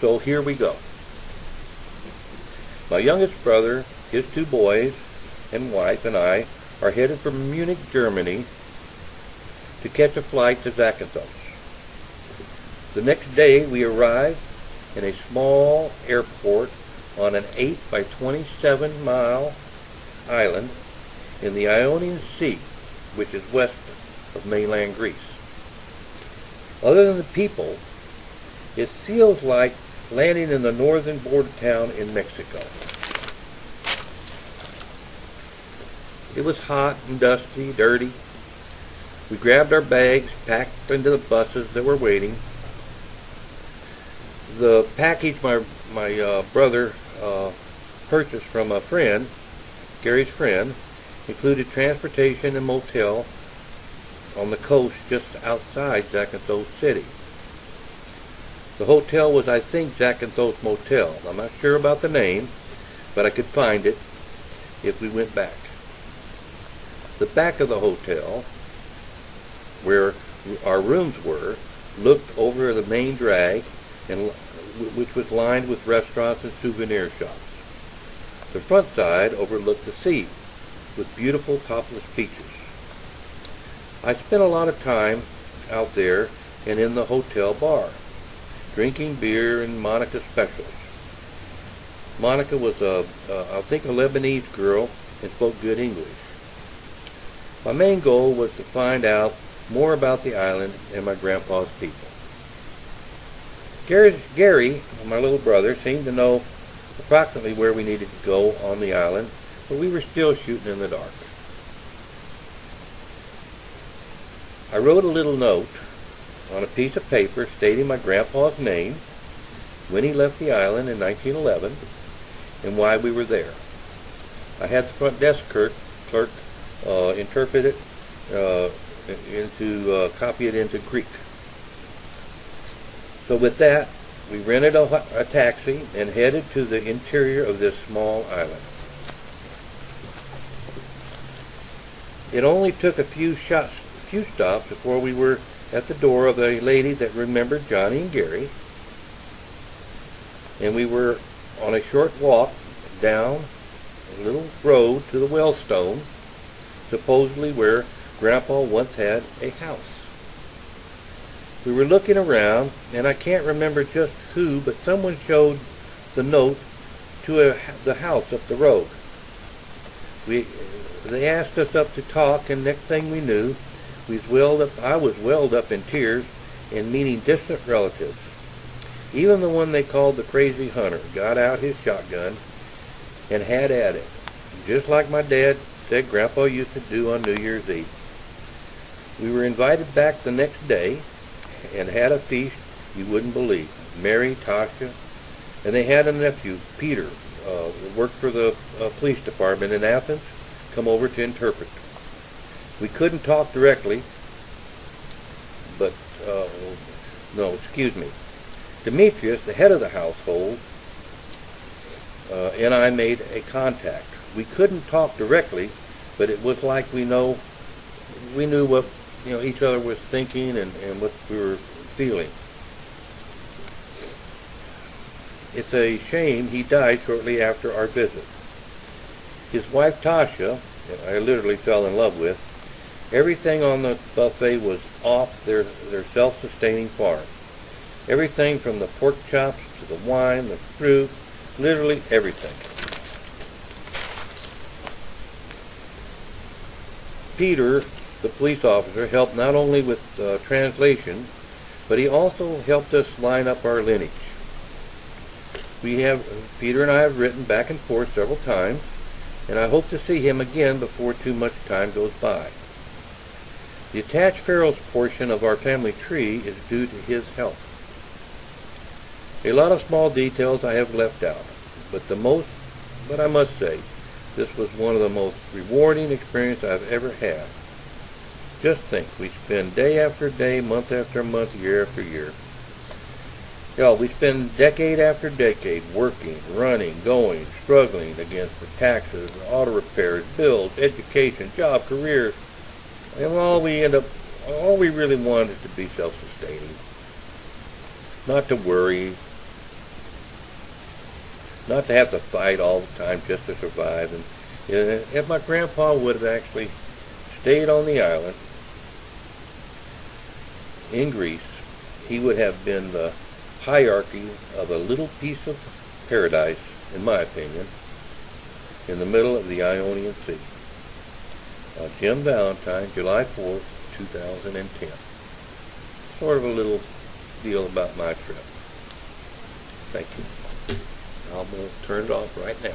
So here we go. My youngest brother, his 2 boys, and wife and I are headed for Munich, Germany to catch a flight to Zakynthos. The next day we arrive in a small airport on an 8 by 27 mile island in the Ionian Sea, which is west of mainland Greece. Other than the people, it feels like landing in the northern border town in Mexico. It was hot and dusty, dirty. We grabbed our bags, packed into the buses that were waiting. The package my brother purchased from a friend, Gary's friend, included transportation and motel on the coast just outside Zakynthos City. The hotel was, I think, Zakynthos Motel. I'm not sure about the name, but I could find it if we went back. The back of the hotel, where our rooms were, looked over the main drag, and which was lined with restaurants and souvenir shops. The front side overlooked the sea, with beautiful topless beaches. I spent a lot of time out there and in the hotel bar, drinking beer and Monica specials. Monica was I think a Lebanese girl and spoke good English. My main goal was to find out more about the island and my grandpa's people. Gary, my little brother, seemed to know approximately where we needed to go on the island, but we were still shooting in the dark. I wrote a little note on a piece of paper stating my grandpa's name, when he left the island in 1911, and why we were there. I had the front desk clerk interpret it copy it into Greek. So with that, we rented a taxi and headed to the interior of this small island. It only took a few stops before we were at the door of a lady that remembered Johnny and Gary, and we were on a short walk down a little road to the Wellstone, supposedly where Grandpa once had a house. We were looking around, and I can't remember just who, but someone showed the note to the house up the road. They asked us up to talk, and next thing we knew, I was welled up in tears and meeting distant relatives. Even the one they called the crazy hunter got out his shotgun and had at it, just like my dad said Grandpa used to do on New Year's Eve. We were invited back the next day and had a feast you wouldn't believe. Mary, Tasha, and they had a nephew, Peter, worked for the police department in Athens, come over to interpret. We couldn't talk directly, but, Demetrius, the head of the household, and I made a contact. We couldn't talk directly, but it was like we knew what each other was thinking and what we were feeling. It's a shame he died shortly after our visit. His wife Tasha, I literally fell in love with, everything on the buffet was off their self-sustaining farm. Everything from the pork chops to the wine, the fruit, literally everything. Peter, the police officer, helped not only with translation, but he also helped us line up our lineage. Peter and I have written back and forth several times, and I hope to see him again before too much time goes by. The attached Pharaoh's portion of our family tree is due to his help. A lot of small details I have left out, but I must say, this was one of the most rewarding experiences I've ever had. Just think, we spend day after day, month after month, year after year. We spend decade after decade working, running, going, struggling against the taxes, auto repairs, bills, education, job, careers, and all we really wanted to be self-sustaining. Not to worry, not to have to fight all the time just to survive. And if my grandpa would have actually stayed on the island in Greece, he would have been the hierarchy of a little piece of paradise, in my opinion, in the middle of the Ionian Sea. Jim Valentine, July 4th, 2010. Sort of a little deal about my trip. Thank you. I'm going to turn it off right now.